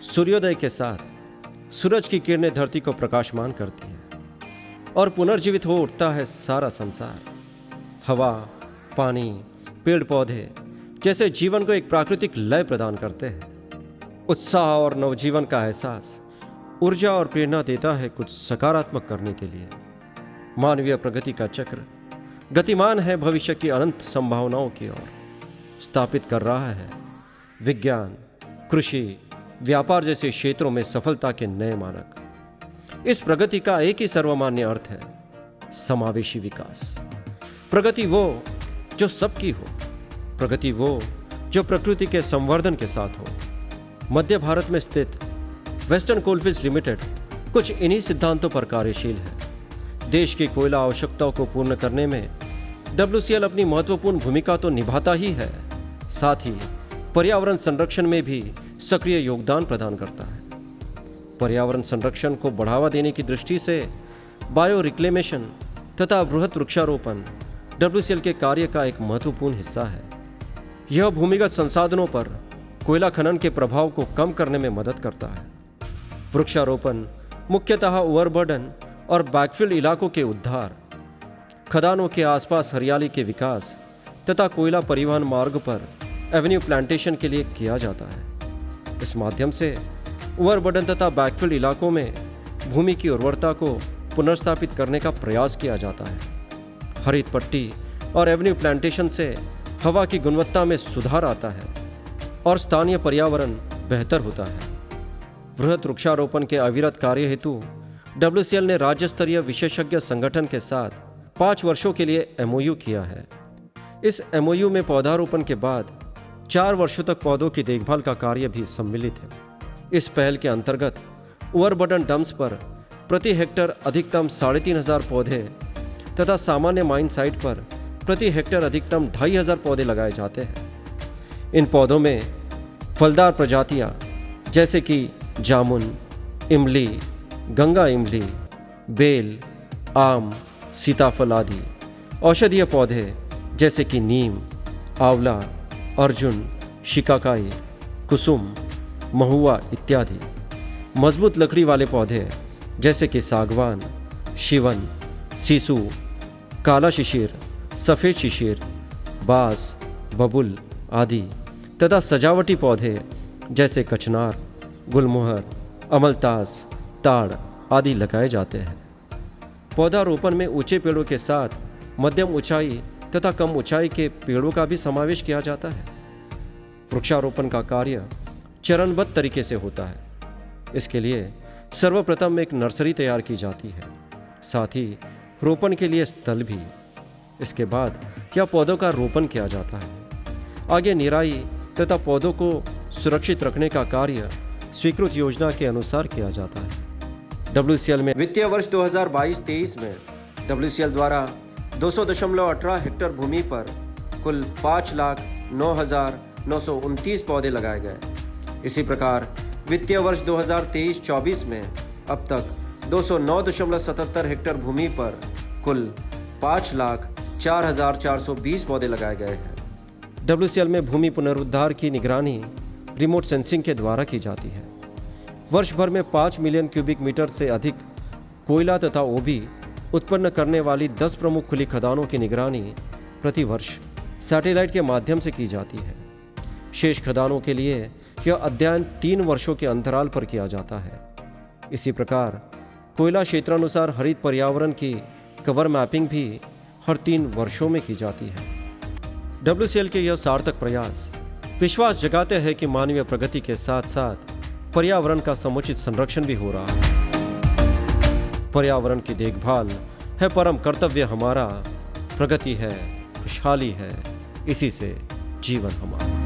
सूर्योदय के साथ सूरज की किरणें धरती को प्रकाशमान करती हैं और पुनर्जीवित हो उठता है सारा संसार। हवा, पानी, पेड़ पौधे जैसे जीवन को एक प्राकृतिक लय प्रदान करते हैं। उत्साह और नवजीवन का एहसास ऊर्जा और प्रेरणा देता है कुछ सकारात्मक करने के लिए। मानवीय प्रगति का चक्र गतिमान है भविष्य की अनंत संभावनाओं की ओर स्थापित कर रहा है। विज्ञान, कृषि, व्यापार जैसे क्षेत्रों में सफलता के नए मानक। इस प्रगति का एक ही सर्वमान्य अर्थ है, समावेशी विकास। प्रगति वो जो सबकी हो, प्रगति वो जो प्रकृति के संवर्धन के साथ हो। मध्य भारत में स्थित वेस्टर्न कोलफील्ड्स लिमिटेड कुछ इन्हीं सिद्धांतों पर कार्यशील है। देश की कोयला आवश्यकताओं को पूर्ण करने में WCL अपनी महत्वपूर्ण भूमिका तो निभाता ही है, साथ ही पर्यावरण संरक्षण में भी सक्रिय योगदान प्रदान करता है। पर्यावरण संरक्षण को बढ़ावा देने की दृष्टि से बायो रिक्लेमेशन तथा बृहत वृक्षारोपण WCL के कार्य का एक महत्वपूर्ण हिस्सा है। यह भूमिगत संसाधनों पर कोयला खनन के प्रभाव को कम करने में मदद करता है। वृक्षारोपण मुख्यतः ओवरबर्डन और बैकफिल इलाकों के उद्धार, खदानों के आसपास हरियाली के विकास तथा कोयला परिवहन मार्ग पर एवेन्यू प्लांटेशन के लिए किया जाता है। इस माध्यम से ओवरबर्डन तथा बैकफिल इलाकों में भूमि की उर्वरता को पुनर्स्थापित करने का प्रयास किया जाता है। हरित पट्टी और एवेन्यू प्लांटेशन से हवा की गुणवत्ता में सुधार आता है और स्थानीय पर्यावरण बेहतर होता है। बृहत वृक्षारोपण के अविरत कार्य हेतु WCL ने राज्य स्तरीय विशेषज्ञ संगठन के साथ 5 वर्षों के लिए MOU किया है। इस MOU में पौधारोपण के बाद 4 वर्षों तक पौधों की देखभाल का कार्य भी सम्मिलित है। इस पहल के अंतर्गत ओवरबर्डन डंप्स पर प्रति हेक्टर अधिकतम 3500 पौधे तथा सामान्य माइन साइट पर प्रति हेक्टर अधिकतम 2500 पौधे लगाए जाते हैं। इन पौधों में फलदार प्रजातियां जैसे कि जामुन, इमली, गंगा इमली, बेल, आम, सीताफल आदि, औषधीय पौधे जैसे कि नीम, आंवला, अर्जुन, शिकाकाई, कुसुम, महुआ इत्यादि, मजबूत लकड़ी वाले पौधे जैसे कि सागवान, शिवन, सीसू, काला शिशिर, सफ़ेद शिशिर, बांस, बबुल आदि तथा सजावटी पौधे जैसे कचनार, गुलमोहर, अमलतास, ताड़ आदि लगाए जाते हैं। पौधारोपण में ऊंचे पेड़ों के साथ मध्यम ऊंचाई तथा कम ऊंचाई के पेड़ों का भी समावेश किया जाता है। वृक्षारोपण का कार्य चरणबद्ध तरीके से होता है। इसके लिए सर्वप्रथम एक नर्सरी तैयार की जाती है, साथ ही रोपण के लिए स्थल भी। इसके बाद यह पौधों का रोपण किया जाता है। आगे निराई तथा पौधों को सुरक्षित रखने का कार्य स्वीकृत योजना के अनुसार किया जाता है। WCL में वित्तीय वर्ष 2022-23 में WCL द्वारा 200.18 हेक्टेयर भूमि पर कुल 5,09,929 पौधे लगाए गए। इसी प्रकार वित्तीय वर्ष 2023-24 में अब तक 209.77 हेक्टेयर भूमि पर कुल 5,04,420 पौधे लगाए गए हैं। WCL में भूमि पुनरुद्धार की निगरानी रिमोट सेंसिंग के द्वारा की जाती है। वर्ष भर में 5 मिलियन क्यूबिक मीटर से अधिक कोयला तथा ओबी उत्पन्न करने वाली 10 प्रमुख खुली खदानों की निगरानी प्रति वर्ष सैटेलाइट के माध्यम से की जाती है। शेष खदानों के लिए यह अध्ययन 3 वर्षों के अंतराल पर किया जाता है। इसी प्रकार कोयला क्षेत्रानुसार हरित पर्यावरण की कवर मैपिंग भी हर 3 वर्षों में की जाती है। WCL के यह सार्थक प्रयास विश्वास जगाते हैं कि मानवीय प्रगति के साथ साथ पर्यावरण का समुचित संरक्षण भी हो रहा है। पर्यावरण की देखभाल है परम कर्तव्य हमारा। प्रगति है, खुशहाली है, इसी से जीवन हमारा।